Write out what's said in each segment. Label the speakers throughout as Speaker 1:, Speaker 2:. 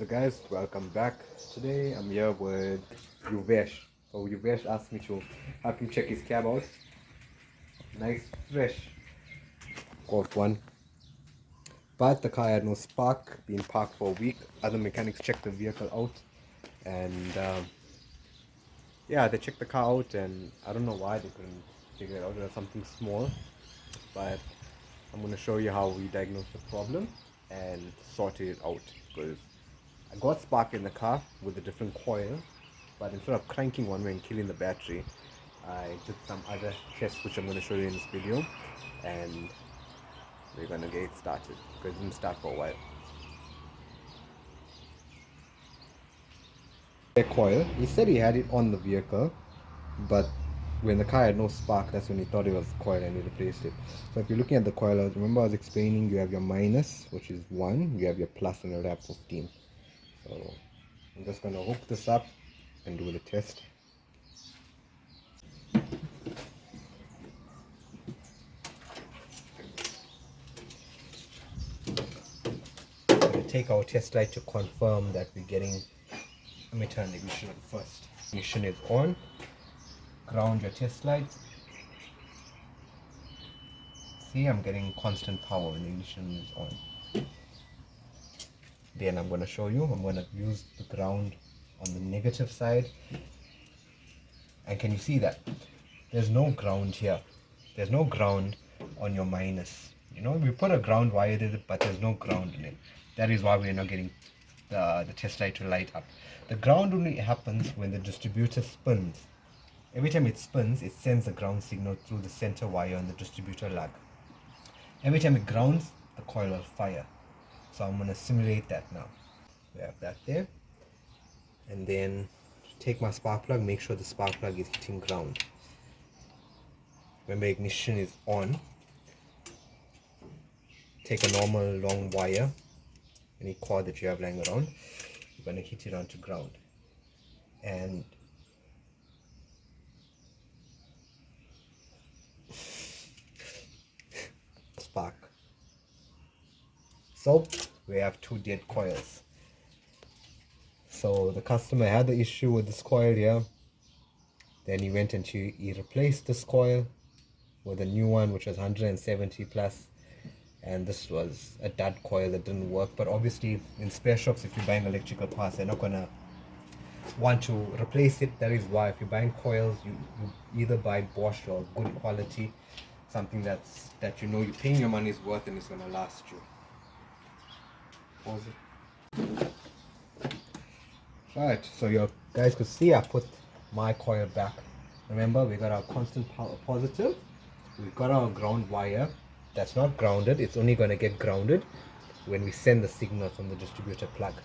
Speaker 1: What's up guys, welcome back. Today I'm here with Yuvesh. So Yuvesh asked me to help him check his cab out. Nice fresh Golf 1. But the car had no spark, been parked for a week. Other mechanics checked the vehicle out and yeah, they checked the car out and I don't know why they couldn't figure it out. It was something small, but I'm going to show you how we diagnose the problem and sort it out, because I got spark in the car with a different coil, but instead of cranking one way and killing the battery, I did some other tests which I'm going to show you in this video, and we're going to get it started because it didn't start for a while. The coil, he said he had it on the vehicle, but when the car had no spark, that's when he thought it was coil and he replaced it. So if you're looking at the coil, remember I was explaining, you have your minus, which is 1, you have your plus, and you have 15. So I'm just going to hook this up and do the test. I'm going to take our test light to confirm that we're getting. Let me turn the ignition on first. Ignition is on. Ground your test light. See, I'm getting constant power when the ignition is on. Then I'm going to show you, I'm going to use the ground on the negative side, and can you see that there's no ground here? There's no ground on your minus. You know, we put a ground wire there, but there's no ground in it. That is why we're not getting the test light to light up. The ground only happens when the distributor spins. Every time it spins, it sends a ground signal through the center wire on the distributor lug. Every time it grounds, the coil will fire. So I'm going to simulate that now. We have that there. And then take my spark plug, make sure the spark plug is hitting ground. Remember, ignition is on. Take a normal long wire, any cord that you have lying around, you're going to hit it onto ground. And spark. So we have two dead coils. So the customer had the issue with this coil here. Then he went and he replaced this coil with a new one which was 170 plus, and this was a dud coil that didn't work. But obviously in spare shops, if you're buying electrical parts, they're not gonna want to replace it. That is why if you're buying coils, you either buy Bosch or good quality, something that you know you're paying your money's worth and it's gonna last you. Pause it. Right, so you guys could see I put my coil back. Remember, we got our constant power positive, we got our ground wire that's not grounded. It's only going to get grounded when we send the signal from the distributor plug.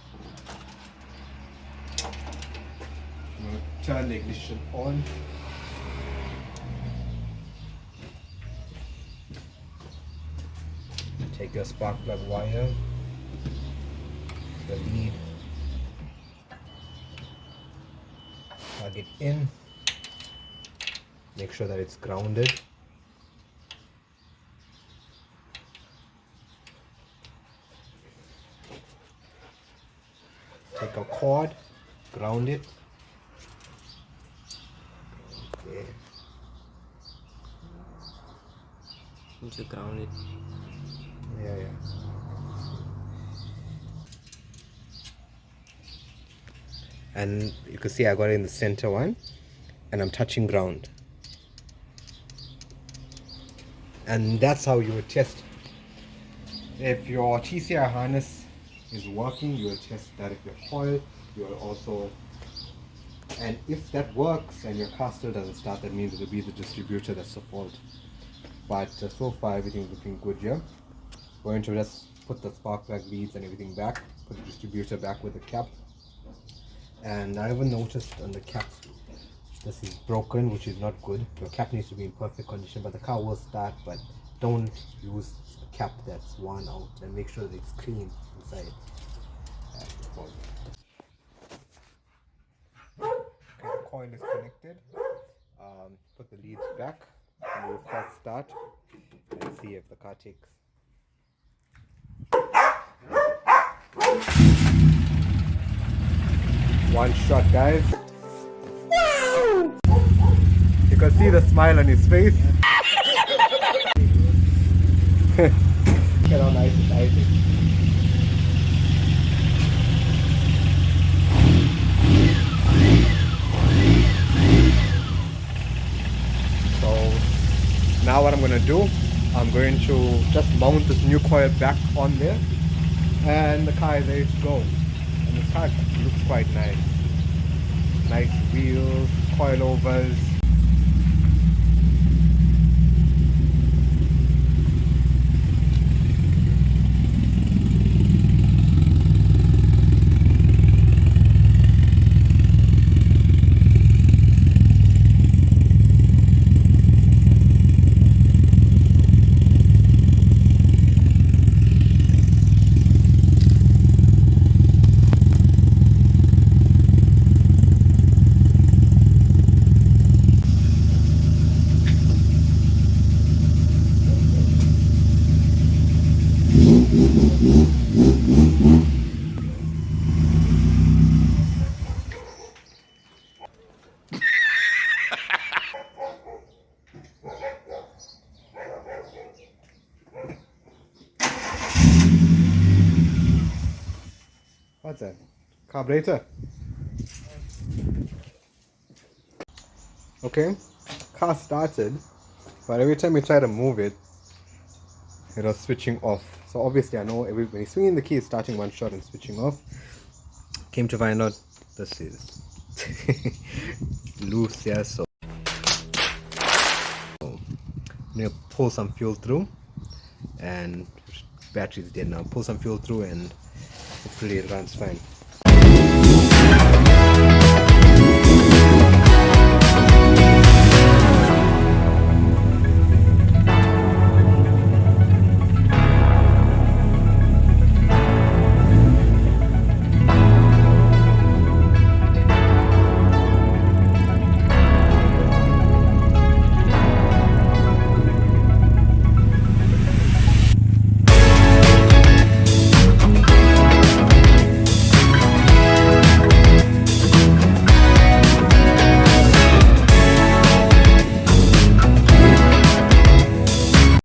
Speaker 1: I'm going to turn the ignition on. Take your spark plug wire, the lead, plug it in, make sure that it's grounded. Take a cord, ground it. Okay.
Speaker 2: Need to ground it.
Speaker 1: Yeah. And you can see I got it in the center one, and I'm touching ground. And that's how you would test. If your TCI harness is working, you will test that. If your coil, you will also, and if that works and your car still doesn't start, that means it will be the distributor that's the fault. But so far everything's looking good here. We're going to just put the spark plug leads and everything back, put the distributor back with the cap. And I even noticed on the cap, this is broken, which is not good. Your cap needs to be in perfect condition, but the car will start. But don't use a cap that's worn out, and make sure that it's clean inside. Okay, the coil is connected. Put the leads back, and we'll first start and see if the car takes. One shot, guys. You can see the smile on his face. Look at how nice it's icing. So now what I'm going to do, I'm going to just mount this new coil back on there, and the car is ready to go. And this car looks quite nice. Nice wheels, coilovers. What's that? Carburetor. Okay, car started, but every time we try to move it, it was switching off. So obviously I know when you're swinging the key, it's starting one shot and switching off. Came to find out this is loose here, so I'm gonna pull some fuel through, and battery's dead now. Pull some fuel through and hopefully it runs fine.